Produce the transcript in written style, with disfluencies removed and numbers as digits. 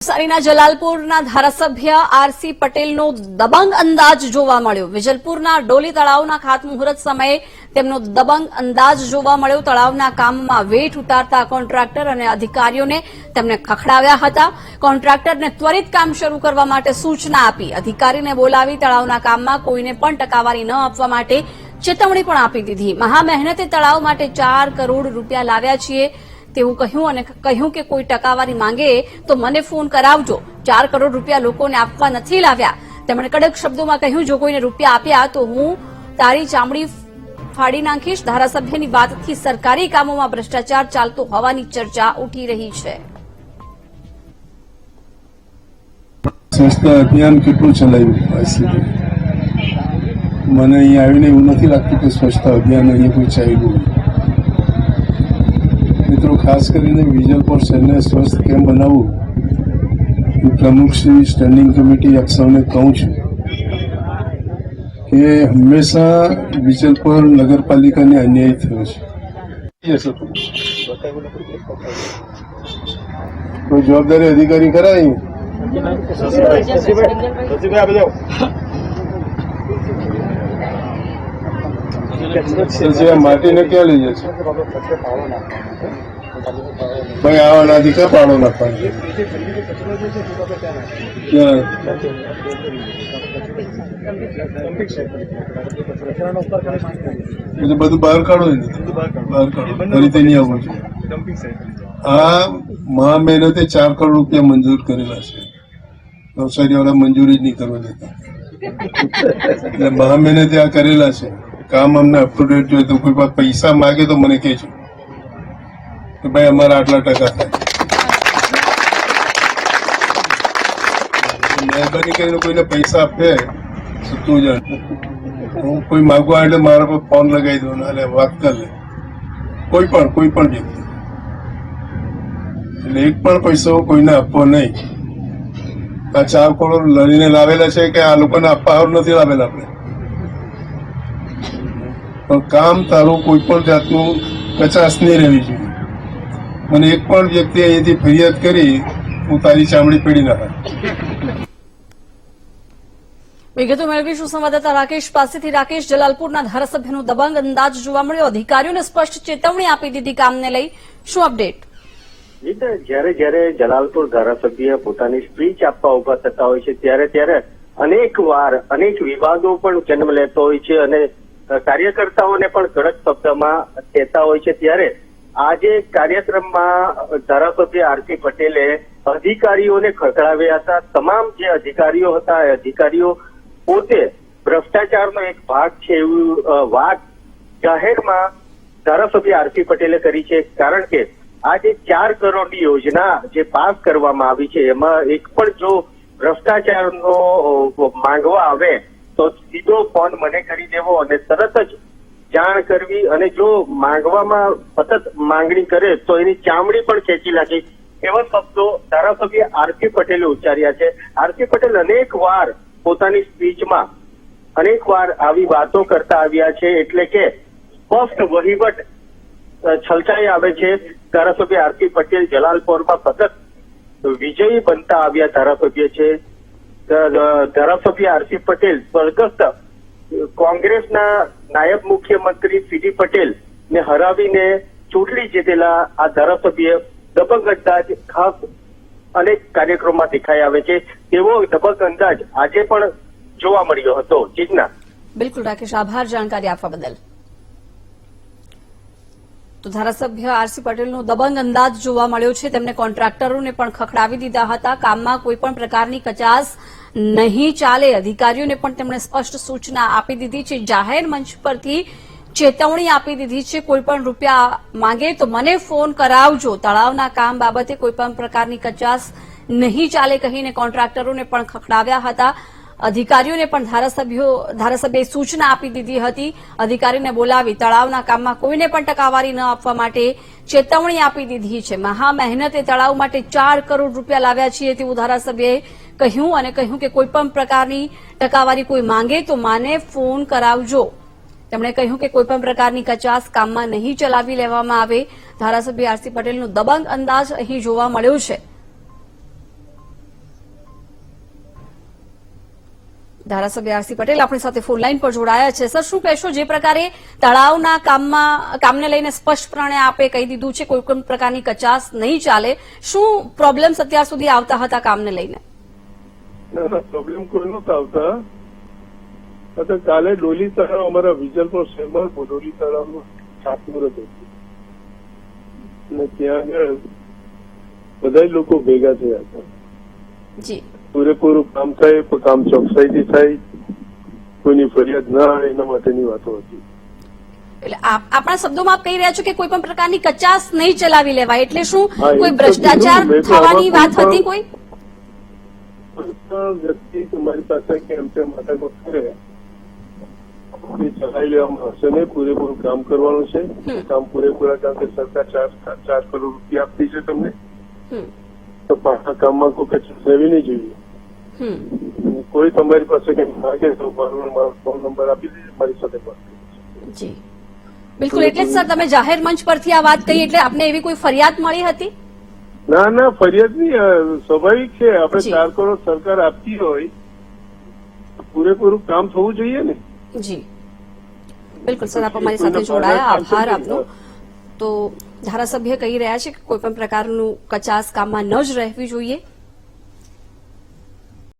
નવસારીના જલાલપુરના ધારાસભ્ય આરસી પટેલનો દબંગ અંદાજ જોવા મળ્યો। વિજલપુરના ડોલી તળાવના ખાતમુહૂર્ત સમયે તેમનો દબંગ અંદાજ જોવા મળ્યો। તળાવના કામમાં વેઠ ઉતારતા કોન્ટ્રાક્ટર અને અધિકારીઓને તેમને ખખડાવ્યા હતા। કોન્ટ્રાક્ટરને ત્વરિત કામ શરૂ કરવા માટે સૂચના આપી। અધિકારીને બોલાવી તળાવના કામમાં કોઈને પણ ટકાવારી ન આપવા માટે ચેતવણી પણ આપી દીધી। મહા મહેનતે તળાવ માટે 4 કરોડ રૂપિયા લાવ્યા છીએ તેવું કહ્યું અને કહ્યું કે કોઈ ટકાવારી માંગે તો મને ફોન કરાવજો। 4 કરોડ રૂપિયા લોકોને આપવા નથી લાવ્યા। તેમણે કડક શબ્દોમાં કહ્યું, જો કોઈને રૂપિયા આપ્યા તો હું તારી ચામડી ફાડી નાખીશ। ધારાસભ્યની વાતથી સરકારી કામોમાં ભ્રષ્ટાચાર ચાલતો હોવાની ચર્ચા ઉઠી રહી છે। સ્વચ્છતા અભિયાન કેટલું ચલાવ્યું મને અહીંયા આવીને એવું નથી લાગતું કે સ્વચ્છતા અભિયાન અહીંયા કોઈ ચાલ્યું। મિત્રો, ખાસ કરીને વિજલપુર શહેરને સ્વસ્થ કેમ બનાવવું એ પ્રમુખ શ્રી સ્ટેન્ડિંગ કમિટી આપ સૌને કહું છું કે હંમેશા વિજલપુર નગરપાલિકાને અન્યાય થયો છે। કોઈ જવાબદારી અધિકારી કરાય માટીને ક્યાં લઈ જશે ભાઈ? આવા નાથી ક્યાં પાડો નાખવાનો? બધું બહાર કાઢો ને, બહાર કાઢો, ફરીથી નહીં આવવું જોઈએ। આ મહા મહેનતે 4 કરોડ રૂપિયા મંજૂર કરેલા છે। નવસારી વાળા મંજૂરી જ નહીં કરવા દેતા, એટલે મહા મહેનતે આ કરેલા છે। કામ અમને અપ ટુ ડેટ જોઈએ તો કોઈ પાસે પૈસા માગે તો મને કહેજો કે ભાઈ અમારા આટલા ટકા થાય। મહેરબાની કરીને કોઈને પૈસા આપે તું જાણ, હું કોઈ માગવા એટલે મારા પર ફોન લગાવી દઉં અને વાત કરી લે કોઈ પણ વ્યક્તિ, એટલે એક પણ પૈસો કોઈને આપવો નહીં। આ 4 કરોડ લડીને લાવેલા છે કે આ લોકોને આપવા નથી લાવેલા આપણે, પણ કામ તારું કોઈ પણ જાતનું કચાશ નહીં રહેવી જોઈએ। મને એક પણ વ્યક્તિ અહીંયાથી ફરિયાદ કરી હું તારી ચામડી પેડી નાખા। વિગતો મેળવીશું સંવાદદાતા રાકેશ પાસેથી। રાકેશ, જલાલપુરના ધારાસભ્યનો દબંગ અંદાજ જોવા મળ્યો। અધિકારીઓને સ્પષ્ટ ચેતવણી આપી દીધી કામને લઈ, શું અપડેટ? જ્યારે જલાલપુર ધારાસભ્ય પોતાની સ્પીચ આપવા ઉભા થતા હોય છે ત્યારે અનેક વાર અનેક વિવાદો પણ જન્મ લેતો હોય છે અને કાર્યકર્તાઓને પણ કડક શબ્દમાં કહેતા હોય છે। ત્યારે આજે કાર્યક્રમમાં ધારાસભ્ય આરસી પટેલે અધિકારીઓને ખખડાવ્યા હતા। તમામ જે અધિકારીઓ હતા એ અધિકારીઓ પોતે ભ્રષ્ટાચારનો એક ભાગ છે એવું વાત જાહેરમાં ધારાસભ્ય આરસી પટેલે કરી છે। કારણ કે આ જે 4 કરોડની યોજના જે પાસ કરવામાં આવી છે એમાં એક પણ જો ભ્રષ્ટાચારનો માંગવા આવે તો સીધો ફોન મને કરી દેવો અને તરત જ જાણ કરવી, અને જો માંગવામાં સતત માંગણી કરે તો એની ચામડી પણ ખેંચી નાખી, એવા શબ્દો ધારાસભ્ય આરસી પટેલે ઉચ્ચાર્યા છે। આરસી પટેલ અનેક વાર પોતાની સ્પીચમાં અનેક વાર આવી વાતો કરતા આવ્યા છે, એટલે કે સ્પષ્ટ વહીવટ છલચાઈ આવે છે। ધારાસભ્ય આરસી પટેલ જલાલપોરમાં સતત વિજયી બનતા આવ્યા ધારાસભ્ય છે। ધારાસભ્ય આરસી પટેલ સ્વર્ગસ્થ કોંગ્રેસના નાયબ મુખ્યમંત્રી સીડી પટેલ ને હરાવીને ચૂંટણી જીતેલા આ ધારાસભ્ય દબંગ અંદાજ ખાસ અનેક કાર્યક્રમમાં દેખાઈ આવે છે। તેવો દબંગ અંદાજ આજે પણ જોવા મળ્યો હતો। જીજ્ઞા, બિલકુલ રાકેશ, આભાર જાણકારી આપવા બદલ। તો ધારાસભ્ય આરસી પટેલનો દબંગ અંદાજ જોવા મળ્યો છે। તેમને કોન્ટ્રાક્ટરોને પણ ખખડાવી દીધા હતા। કામમાં કોઈ પણ પ્રકારની કચાશ નહીં ચાલે। અધિકારીઓને પણ તેમણે સ્પષ્ટ સૂચના આપી દીધી છે। જાહેર મંચ પરથી ચેતવણી આપી દીધી છે, કોઈ પણ રૂપિયા માંગે તો મને ફોન કરાવજો। તળાવના કામ બાબતે કોઈ પણ પ્રકારની કચાશ નહીં ચાલે કહીને કોન્ટ્રાક્ટરોને પણ ખખડાવ્યા હતા। અધિકારીઓને પણ ધારાસભ્યએ સૂચના આપી દીધી હતી। અધિકારીને બોલાવી તળાવના કામમાં કોઈને પણ ટકાવારી ન આપવા માટે ચેતવણી આપી દીધી છે। મહા મહેનતે તળાવ માટે 4 કરોડ રૂપિયા લાવ્યા છીએ તેવું ધારાસભ્યએ કહ્યું અને કહ્યું કે કોઈ પણ પ્રકારની ટકાવારી કોઈ માંગે તો મને ફોન કરાવજો। તેમણે કહ્યું કે કોઈપણ પ્રકારની કચાસ કામમાં નહીં ચલાવી લેવામાં આવે. ધારાસભ્ય આરસી પટેલનો દબંગ અંદાજ અહીં જોવા મળ્યો છે. ધારાસભ્ય આરસી પટેલ આપણી સાથે ફોન લાઈન પર જોડાયા છે. સર, શું કહેશો? જે પ્રકારે તળાવના કામને લઈને સ્પષ્ટપણે આપે કહી દીધું છે કોઈ પણ પ્રકારની કચાસ નહીં ચાલે, શું પ્રોબ્લેમ્સ અત્યાર સુધી આવતા હતા કામને લઈને? ના પ્રોબ્લેમ કોઈ નહોતા આવતા. કાલે ડોલી તળાવ અમારા વિજલપુર શહેરમાં ડોલી તળાવનું છાપમુહૂર્ત હતું અને ત્યાં આગળ બધા લોકો ભેગા થયા હતા. જી, પૂરેપૂરું કામ થાય, કામ ચોકસાઈથી થાય, કોઈની ફરિયાદ ના આવે એના માટેની વાતો હતી. એટલે આપણા શબ્દોમાં આપ કહી રહ્યા છો કે કોઈ પણ પ્રકારની કચાસ નહીં ચલાવી લેવાય, એટલે શું હા, કોઈ એ તો ભ્રષ્ટાચાર કીધું. મેં તો થવાની વાત આમાં હતી? કોઈ વ્યક્તિ તમારી પાસે કેમ તેમ માથાકૂટ કરે એ ચલાવી લેવામાં આવશે નહીં. પૂરેપૂરું કામ કરવાનું છે. કામ પૂરેપૂરા કામ કે સરકાર 4 કરોડ રૂપિયા આપતી છે તમને, હમ, તો પાછા કામમાં કોઈ કચાસ રહેવી નહીં જોઈએ. હમ, કોઈ તમારી પાસે કઈ માગે તો મારો ફોન નંબર આપી દેજો, મારી સાથે વાત કરજો. જી બિલકુલ. એટલે જ સર તમે જાહેર મંચ પરથી આ વાત કહી, એટલે આપને એવી કોઈ ફરિયાદ મળી હતી? ના ફરિયાદ નહીં, સ્વાભાવિક છે. આપણે જી. 4 કરોડ સરકાર આપતી હોય પૂરેપૂરું કામ થવું જોઈએ ને. જી બિલકુલ સર, આપ અમારી સાથે જોડાયા, આભાર આપનો. તો ધારાસભ્ય કહી રહ્યા છે કે કોઈ પણ પ્રકારનું કચાસ કામમાં ન જ રહેવી જોઈએ.